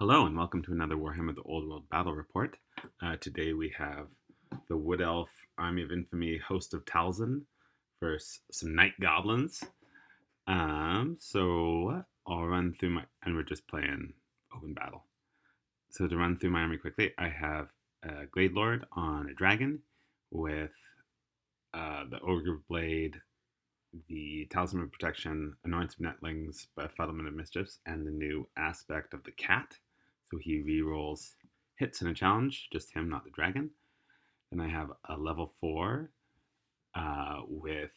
Hello and welcome to another Warhammer the Old World Battle Report. Today we have the Wood Elf Army of Infamy host of Talsyn versus some Night Goblins. So I'll run through and we're just playing open battle. So to run through my army quickly, I have a Glade Lord on a dragon with the Ogre Blade, the Talisman of Protection, Annoyance of Netlings, Befuddlement of Mischiefs, and the new aspect of the cat. So he re-rolls hits in a challenge, just him, not the dragon. Then I have a level 4 with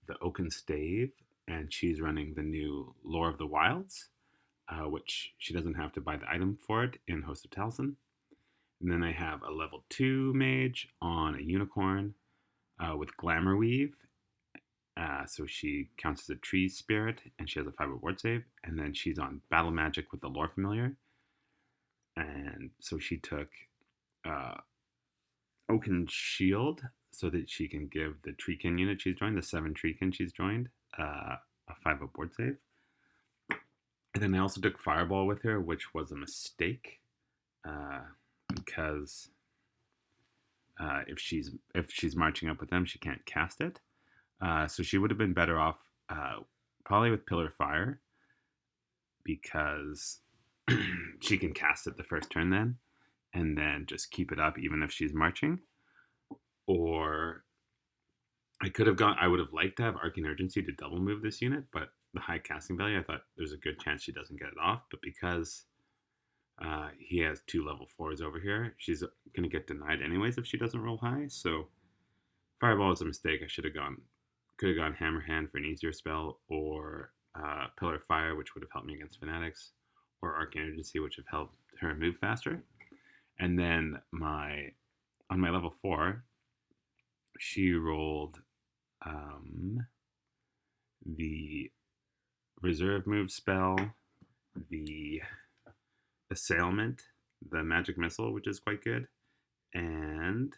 the Oaken Stave, and she's running the new Lore of the Wilds, which she doesn't have to buy the item for it in Host of Talsyn. And then I have a level 2 mage on a unicorn with Glamour Weave. So she counts as a tree spirit, and she has a 5 ward save. And then she's on Battle Magic with the Lore Familiar. And so she took Oaken Shield so that she can give the Treekin unit she's joined, the 7 Treekin she's joined, a 5 board save. And then I also took Fireball with her, which was a mistake because if she's marching up with them, she can't cast it. So she would have been better off probably with Pillar Fire because she can cast it the first turn then, and then just keep it up even if she's marching. Or I would have liked to have Arcane Urgency to double move this unit, but the high casting value, I thought there's a good chance she doesn't get it off. But because he has 2 level 4s over here, she's going to get denied anyways if she doesn't roll high. So Fireball is a mistake. I could have gone Hammer Hand for an easier spell, or Pillar of Fire, which would have helped me against Fanatics, or Arcane Urgency, which have helped her move faster. And then on my level 4, she rolled the Reserve Move spell, the Assailment, the Magic Missile, which is quite good, and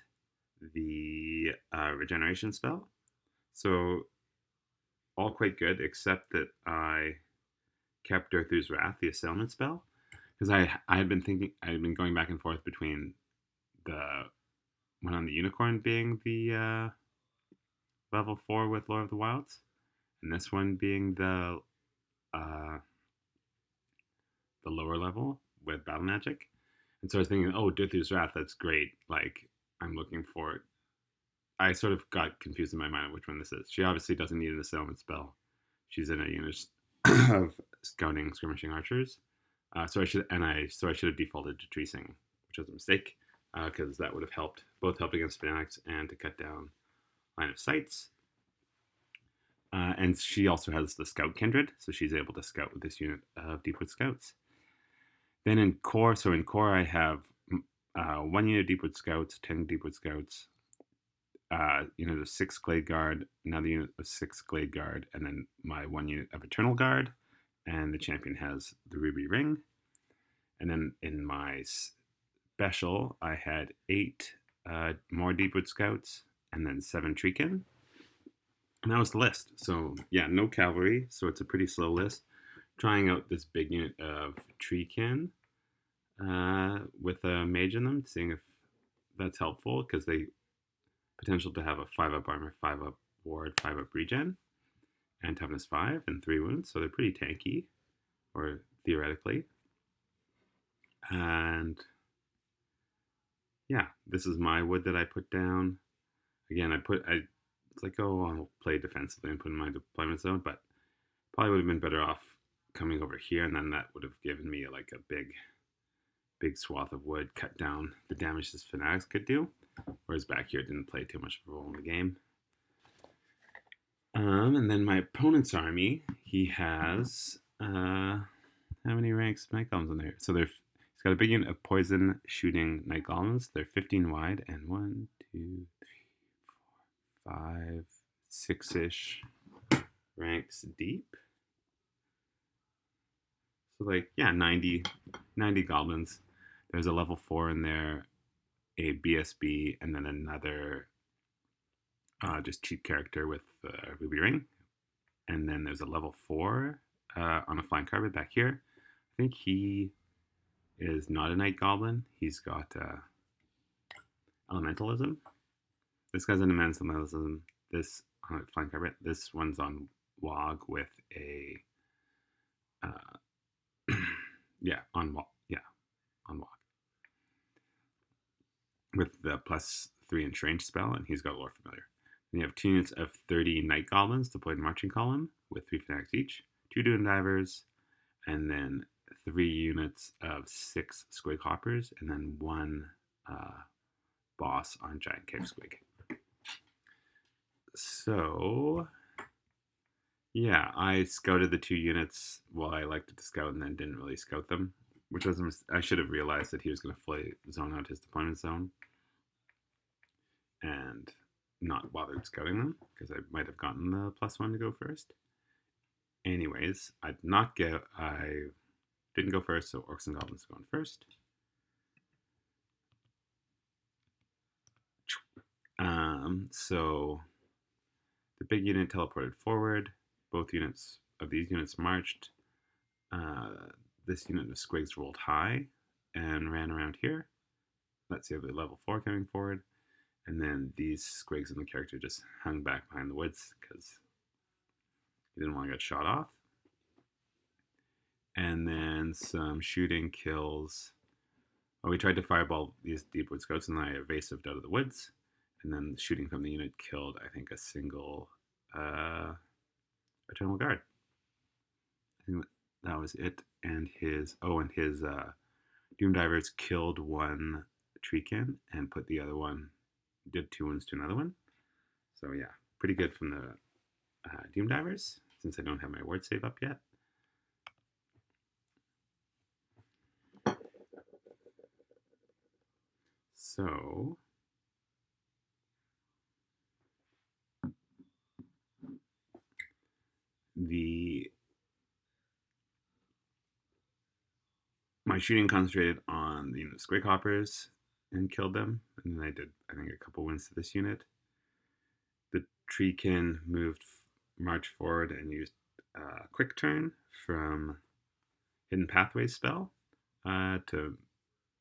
the Regeneration spell. So all quite good, except that I kept Durthu's Wrath, the Assailment spell, because I had been going back and forth between the one on the Unicorn being the level 4 with Lore of the Wilds, and this one being the lower level with Battle Magic. And so I was thinking, oh, Durthu's Wrath, that's great. Like, I'm looking for it. I sort of got confused in my mind of which one this is. She obviously doesn't need an Assailment spell. She's in a unit of scouting, skirmishing archers. So I should have defaulted to Tree Singing, which was a mistake, because that would have both helped against Fanatics and to cut down line of sights. And she also has the Scout Kindred, so she's able to scout with this unit of Deepwood Scouts. Then in core I have 1 unit of Deepwood Scouts, 10 Deepwood Scouts, unit of 6 Glade Guard, another unit of 6 Glade Guard, and then my 1 unit of Eternal Guard, and the champion has the Ruby Ring. And then in my special, I had 8 more Deepwood Scouts, and then 7 Treekin. And that was the list. So yeah, no cavalry, so it's a pretty slow list. Trying out this big unit of Treekin with a mage in them, seeing if that's helpful, because they potential to have a 5-up armor, 5-up ward, 5-up regen, and toughness 5 and 3 wounds, so they're pretty tanky, or theoretically. And yeah, this is my wood that I put down. Again, it's like, oh, I'll play defensively and put in my deployment zone, but probably would have been better off coming over here, and then that would have given me like a big swath of wood, cut down the damage this Fanatics could do, whereas back here it didn't play too much of a role in the game. And then my opponent's army, he has how many ranks of Night Goblins in there? So he's got a big unit of poison shooting Night Goblins. They're 15 wide and 1, 2, 3, 4, 5, 6-ish ranks deep. So like, yeah, 90 goblins. There's a level 4 in there, a BSB, and then another just cheap character with Ruby Ring. And then there's a level 4 on a flying carpet back here. I think he is not a Night Goblin. He's got Elementalism. This guy's an Elementalism. This flank carpet. This one's on Wog with a on Wog with the +3 inch range spell, and he's got Lore Familiar. Then you have 2 units of 30 Night Goblins deployed in marching column with 3 fanatics each, 2 Doom Divers, and then 3 units of 6 Squig Hoppers, and then 1 boss on Giant Cave Squig. So, yeah, I scouted the 2 units. Well, I liked to scout and then didn't really scout them, which was I should have realized that he was going to fully zone out his deployment zone and not bothered scouting them, because I might have gotten the +1 to go first. Anyways, I didn't go first, so Orcs and Goblins are going first. So the big unit teleported forward. Both units of these units marched. This unit of Squigs rolled high and ran around here. That's the other level 4 coming forward. And then these Squigs and the character just hung back behind the woods because he didn't want to get shot off. And then some shooting kills. Oh, we tried to fireball these Deepwood scouts and I evasived out of the woods. And then shooting from the unit killed, I think, a single Eternal Guard. I think that was it. And his Doom Divers killed 1 Treekin and put the other one, did 2 wounds to another one. So yeah, pretty good from the Doom Divers, since I don't have my ward save up yet. So my shooting concentrated on the Squig Hoppers and killed them, and then I did, I think, a couple wins to this unit. The Treekin marched forward and used Quick Turn from Hidden Pathways spell to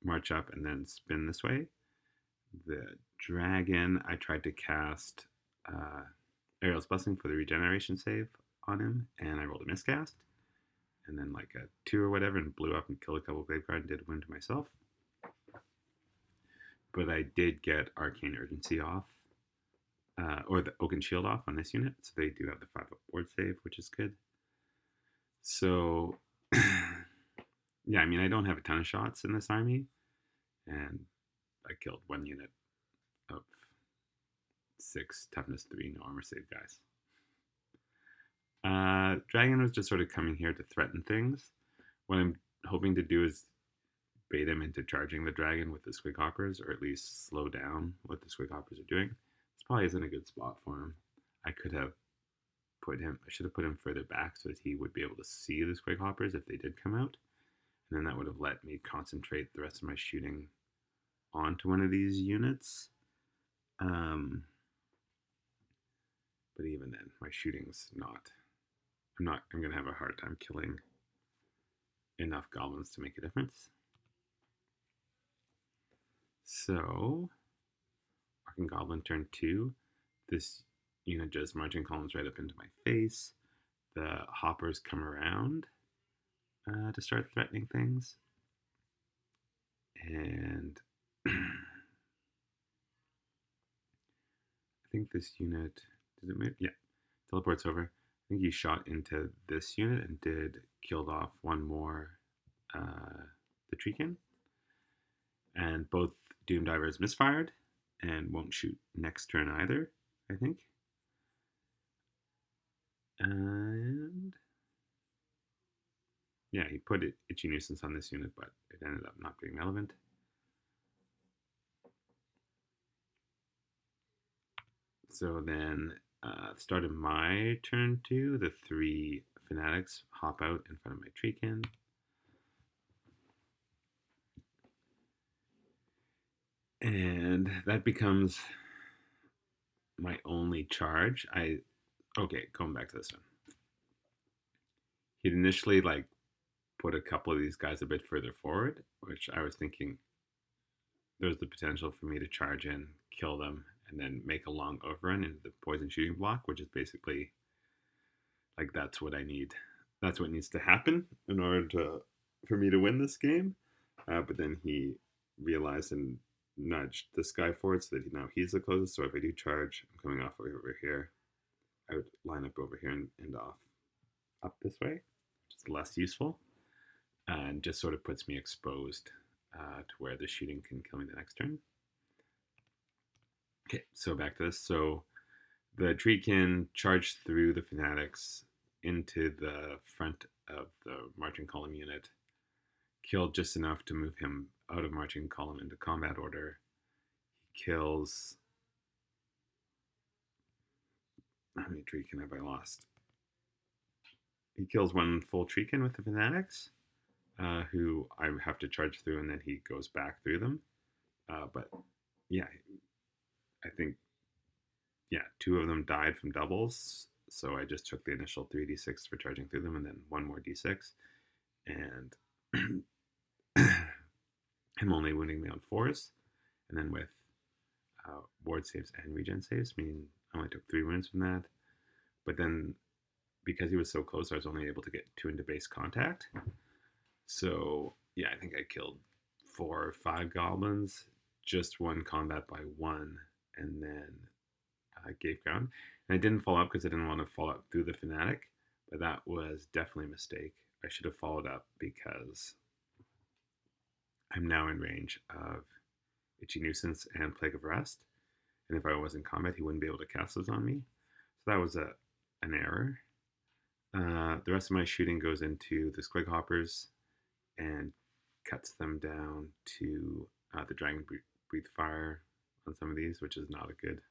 march up and then spin this way. The Dragon, I tried to cast Ariel's Blessing for the regeneration save on him, and I rolled a miscast. And then like a 2 or whatever, and blew up and killed a couple of Graveguard and did win to myself. But I did get Arcane Urgency off, or the Oaken Shield off on this unit, so they do have the 5-up ward save, which is good. So, yeah, I mean, I don't have a ton of shots in this army, and I killed 1 unit of 6 toughness 3, no armor save guys. Dragon was just sort of coming here to threaten things. What I'm hoping to do is bait him into charging the dragon with the Squig Hoppers, or at least slow down what the Squig Hoppers are doing. This probably isn't a good spot for him. I should have put him further back so that he would be able to see the Squig Hoppers if they did come out. And then that would have let me concentrate the rest of my shooting onto one of these units. But even then, my shooting's not. I'm going to have a hard time killing enough goblins to make a difference. So, Arcane Goblin turn 2. This unit just marching columns right up into my face. The hoppers come around to start threatening things. And I think this unit, did it move? Yeah, teleports over. I think he shot into this unit and killed off 1 more, the Treekin. And both Doom Divers misfired and won't shoot next turn either, I think. And yeah, he put Itchy Nuisance on this unit, but it ended up not being relevant. So then, start of my turn 2, the 3 Fanatics hop out in front of my Treekin. And that becomes my only charge. Okay, going back to this one. He'd initially put a couple of these guys a bit further forward, which I was thinking there's the potential for me to charge in, kill them, and then make a long overrun into the poison shooting block, which is basically like that's what I need. That's what needs to happen in order for me to win this game. But then he realized and nudged this guy forward so that now he's the closest. So if I do charge, I'm coming off over here. I would line up over here and off up this way, which is less useful, and just sort of puts me exposed to where the shooting can kill me the next turn. Okay, so back to this. So the tree can charge through the fanatics into the front of the marching column unit, killed just enough to move him out of marching column into combat order. He kills... How many Treekin have I lost? He kills one full Treekin with the fanatics, who I have to charge through, and then he goes back through them. But yeah, I think, yeah, 2 of them died from doubles, so I just took the initial 3d6 for charging through them, and then 1 more d6, and him only wounding me on 4s, and then with ward saves and regen saves, meaning I only took 3 wounds from that. But then, because he was so close, I was only able to get 2 into base contact. So yeah, I think I killed 4 or 5 goblins, just won combat by 1, and then gave ground. And I didn't follow up because I didn't want to follow up through the fanatic, but that was definitely a mistake. I should have followed up because I'm now in range of Itchy Nuisance and Plague of Rest, and if I was in combat, he wouldn't be able to cast those on me. So that was an error. The rest of my shooting goes into the Squig Hoppers and cuts them down to the Dragon Breathe Fire on some of these, which is not a good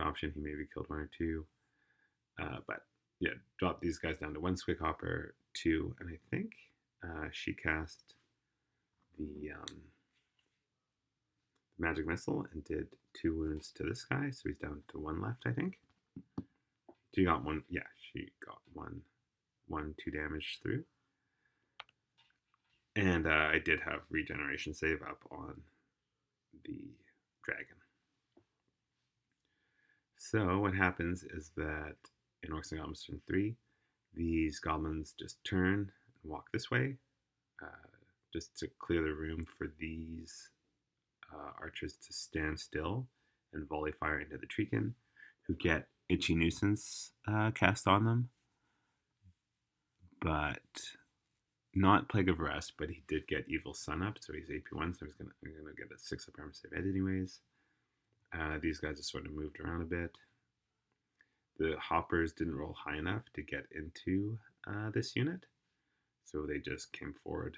option. He maybe killed 1 or 2. But yeah, drop these guys down to 1 Squig Hopper, 2, and I think she cast the magic missile and did 2 wounds to this guy, so he's down to 1 left, I think. She got 1, yeah, she got 2 damage through. And I did have regeneration save up on the dragon. So what happens is that in Orcs and Goblins turn 3, these goblins just turn and walk this way, just to clear the room for these archers to stand still and volley fire into the Treekin, who get Itchy Nuisance cast on them, but not Plague of Rest, but he did get Evil Sun up, so he's AP1, so I'm gonna get a 6 up armor save anyways. These guys are sort of moved around a bit. The hoppers didn't roll high enough to get into this unit, so they just came forward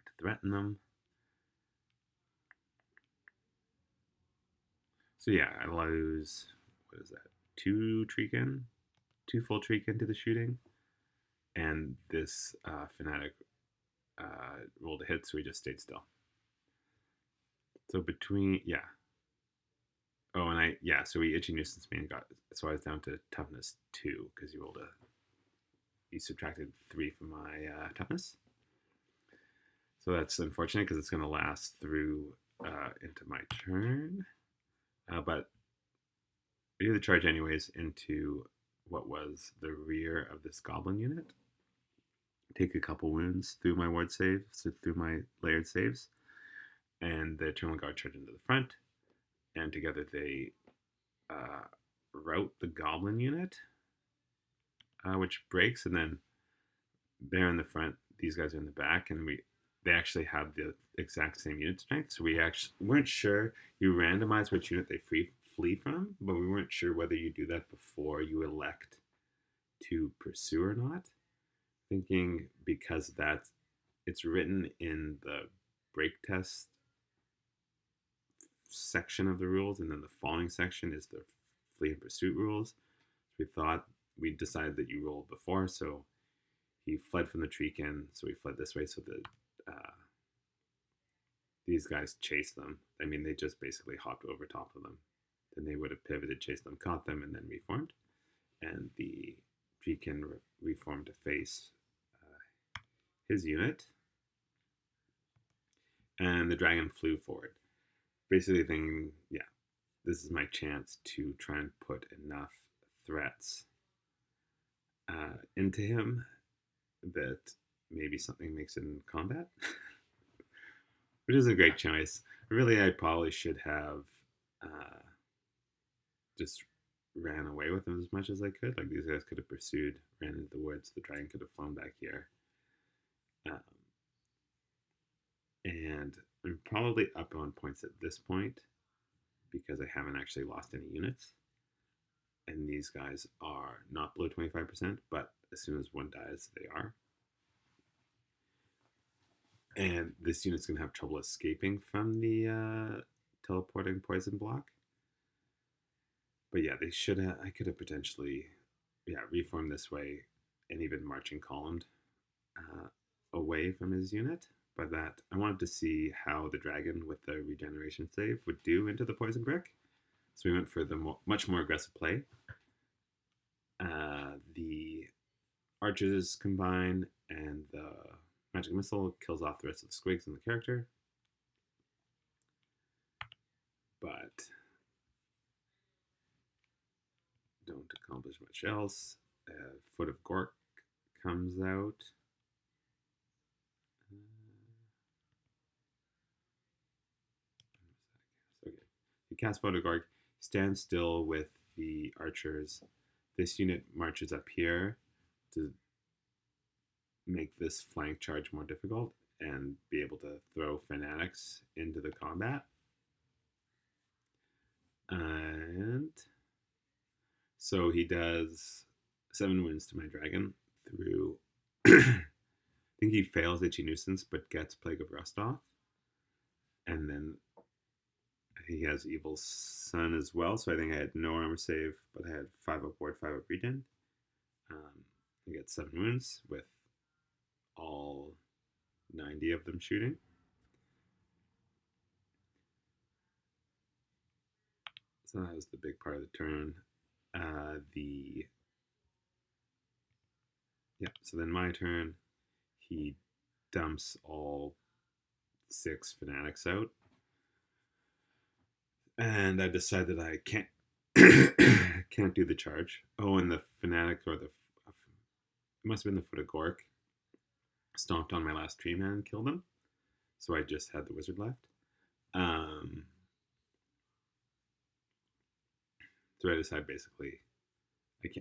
to threaten them. So yeah, I lose, what is that, 2 Treekin? 2 full Treekin to the shooting. And this fanatic rolled a hit, so he just stayed still. So between, yeah. Oh, and so he Itchy Nuisance me and got, so I was down to toughness 2, because he subtracted 3 from my toughness. So that's unfortunate, because it's going to last through into my turn. But I do the charge anyways into what was the rear of this goblin unit. Take a couple wounds through my ward saves, so through my layered saves, and the Eternal Guard charge into the front, and together they rout the goblin unit, which breaks, and then they're in the front, these guys are in the back, and they actually have the exact same unit strength, so we actually weren't sure. You randomize which unit they flee from, but we weren't sure whether you do that before you elect to pursue or not. Thinking because it's written in the break test section of the rules, and then the following section is the flee and pursuit rules. So we decided that you rolled before, so he fled from the Treekin, so he fled this way, so that these guys chased them. I mean, they just basically hopped over top of them. Then they would have pivoted, chased them, caught them, and then reformed. And the Treekin reformed to face his unit, and the dragon flew forward. Basically thinking, yeah, this is my chance to try and put enough threats into him that maybe something makes it in combat, which is a great choice. Really, I probably should have just ran away with them as much as I could. Like, these guys could have pursued, ran into the woods, the dragon could have flown back here. And I'm probably up on points at this point because I haven't actually lost any units. And these guys are not below 25%, but as soon as one dies, they are. And this unit's going to have trouble escaping from the teleporting poison block. But yeah, they should have, I could have potentially, reformed this way and even marching columned away from his unit. But that, I wanted to see how the dragon with the regeneration save would do into the poison brick. So we went for the much more aggressive play. The archers combine, and the magic missile kills off the rest of the squigs in the character. But don't accomplish much else. Foot of Gork comes out. Okay. You cast Foot of Gork, stand still with the archers. This unit marches up here to make this flank charge more difficult and be able to throw fanatics into the combat. And so he does 7 wounds to my dragon through I think he fails Itchy Nuisance but gets Plague of Rust off. And then he has Evil Sun as well, so I think I had no armor save, but I had 5 up ward, 5 up regen. I get 7 wounds with all 90 of them shooting. So that was the big part of the turn. So then my turn, he dumps all 6 fanatics out. And I decide that I can't can't do the charge. Oh, and the fanatic, or it must have been the Foot of Gork, stomped on my last tree man and killed him. So I just had the wizard left. So I decide basically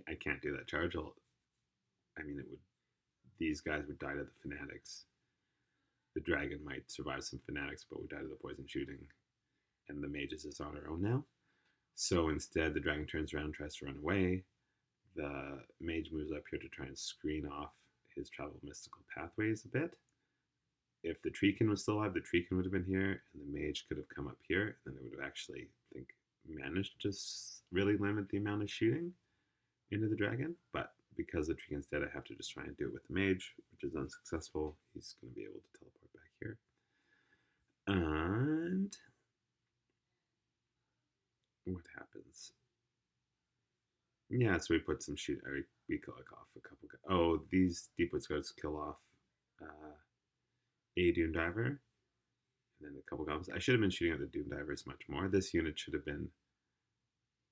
I can't do that charge. These guys would die to the fanatics. The dragon might survive some fanatics, but would die to the poison shooting. And the mage is just on her own now. So instead, the dragon turns around, tries to run away. The mage moves up here to try and screen off his travel mystical pathways a bit. If the treekin was still alive, the treekin would have been here, and the mage could have come up here, and it would have actually, I think, managed to just really limit the amount of shooting into the dragon. But because the treekin's dead, I have to just try and do it with the mage, which is unsuccessful. He's going to be able to teleport back here. And what happens? Yeah, so we put some shoot. We kill off a couple. Oh, these Deepwood Scouts kill off a Doom Diver, and then a couple goblins. I should have been shooting at the Doom Divers much more. This unit should have been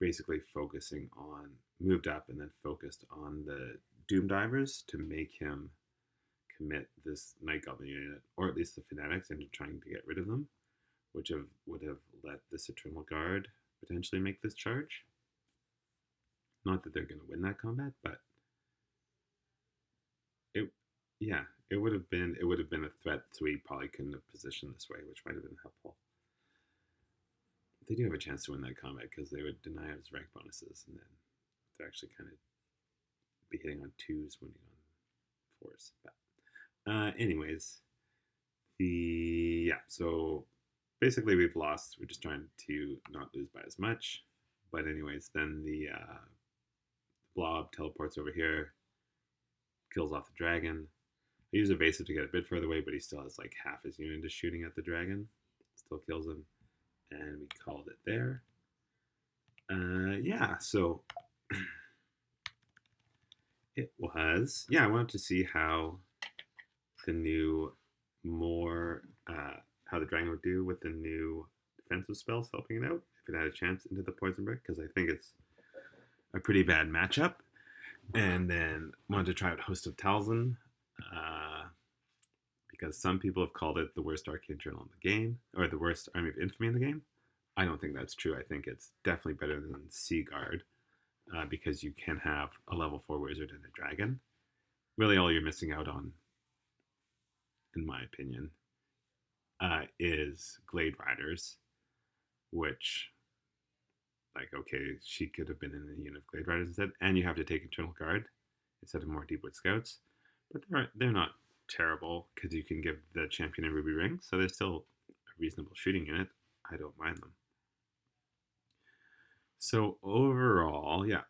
basically focusing on, moved up and then focused on the Doom Divers to make him commit this Night Goblin unit, or at least the Fanatics, into trying to get rid of them, which would have let this Eternal Guard potentially make this charge. Not that they're going to win that combat, but it would have been a threat, so we probably couldn't have positioned this way, which might have been helpful. They do have a chance to win that combat because they would deny his rank bonuses, and then they're actually kind of be hitting on 2s, winning on 4s. But anyways, so basically we've lost. We're just trying to not lose by as much. But anyways, then the blob teleports over here, kills off the dragon. I use evasive to get a bit further away, but he still has like half his unit just shooting at the dragon. Still kills him. And we called it there. So it was, I wanted to see how the new more how the dragon would do with the new defensive spells helping it out if it had a chance into the poison brick, because I think it's a pretty bad matchup. And then wanted to try out Host of Talsyn, because some people have called it the worst arcane journal in the game, or the worst army of infamy in the game. I don't think that's true. I think it's definitely better than Sea Guard, because you can have a level 4 wizard and a dragon. Really all you're missing out on, in my opinion, is Glade Riders, which, like, okay, she could have been in a unit of Glade Riders instead, and you have to take Internal Guard instead of more Deepwood Scouts. But they're not terrible, because you can give the champion a ruby ring, so they're still a reasonable shooting unit. I don't mind them. So overall, yeah,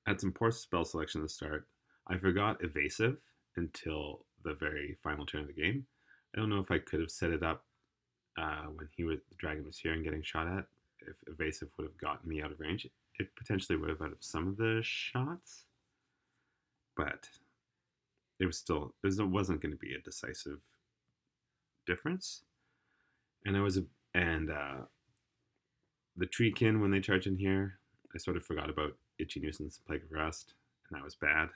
had some poor spell selection at the start. I forgot Evasive until the very final turn of the game. I don't know if I could have set it up when the dragon was here and getting shot at. If Evasive would have gotten me out of range, it potentially would have out of some of the shots, but it wasn't going to be a decisive difference. And the Treekin, when they charge in here, I sort of forgot about Itchy Nuisance and Plague of Rust, and that was bad.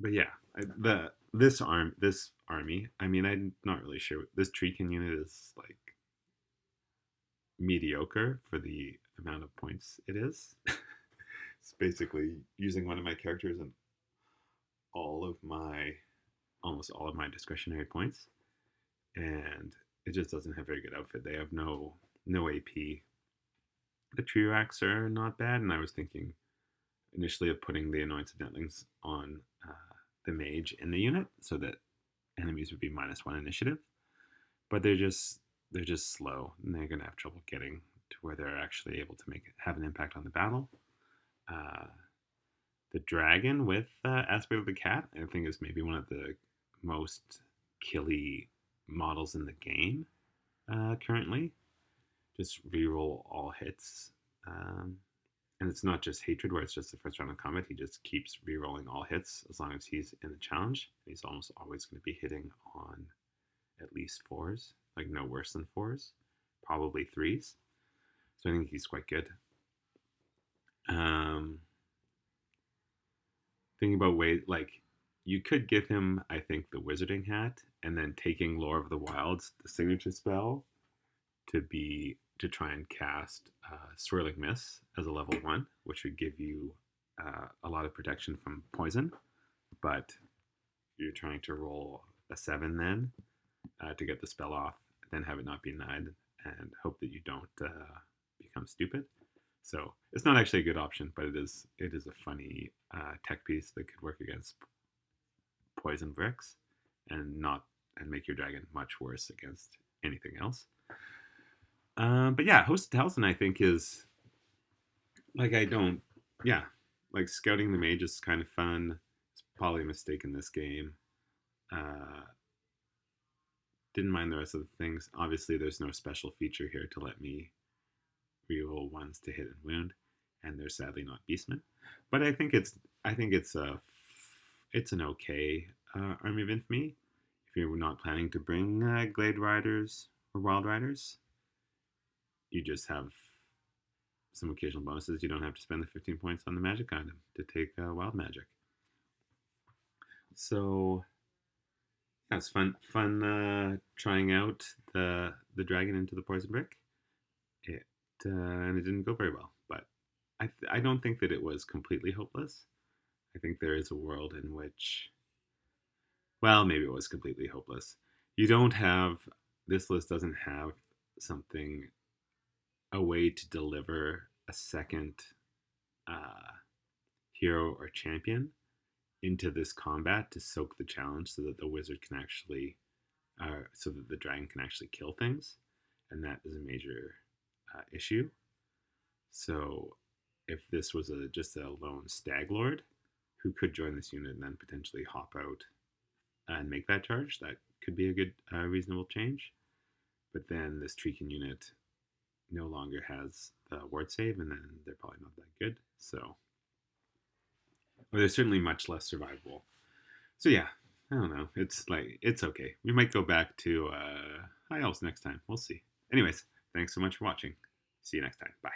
But yeah, this army, I mean, I'm not really sure. This Treekin unit is like mediocre for the amount of points it is. It's basically using one of my characters and almost all of my discretionary points, and it just doesn't have very good outfit. They have no AP. The tree racks are not bad, and I was thinking initially of putting the Annoyance of Netlings on the mage in the unit so that enemies would be -1 initiative, but they're just slow, and they're going to have trouble getting to where they're actually able to have an impact on the battle. The dragon with Aspect of the Cat, I think, is maybe one of the most killy models in the game currently. Just reroll all hits. And it's not just Hatred, where it's just the first round of combat. He just keeps rerolling all hits as long as he's in the challenge. He's almost always going to be hitting on at least 4s, like no worse than 4s, probably 3s. So I think he's quite good. Thinking about ways, like, you could give him, I think, the Wizarding Hat, and then taking Lore of the Wilds, the signature spell, to try and cast Swirling Miss as a level 1, which would give you a lot of protection from poison, but you're trying to roll a 7 then to get the spell off, then have it not be denied, and hope that you don't become stupid. So it's not actually a good option, but it is a funny tech piece that could work against poison bricks and make your dragon much worse against anything else. But yeah, Host of Talsyn, I think, is like, like scouting the mage is kind of fun. It's probably a mistake in this game. Didn't mind the rest of the things. Obviously, there's no special feature here to let me reroll 1s to hit and wound, and they're sadly not Beastmen. But I think it's an okay Army of Infamy if you're not planning to bring Glade Riders or Wild Riders. You just have some occasional bonuses. You don't have to spend the 15 points on the magic item to take wild magic. So yeah, it's fun trying out the dragon into the poison brick. And it didn't go very well, but I don't think that it was completely hopeless. I think there is a world in which, well, maybe it was completely hopeless. This list doesn't have a way to deliver a second hero or champion into this combat to soak the challenge so that the wizard can actually, so that the dragon can actually kill things, and that is a major issue. So if this was just a lone stag lord who could join this unit and then potentially hop out and make that charge, that could be a good reasonable change. But then this Treekin unit no longer has the ward save, and then they're probably not that good. So or they're certainly much less survivable. So yeah, I don't know. It's okay. We might go back to High Elves next time. We'll see. Anyways, thanks so much for watching. See you next time. Bye.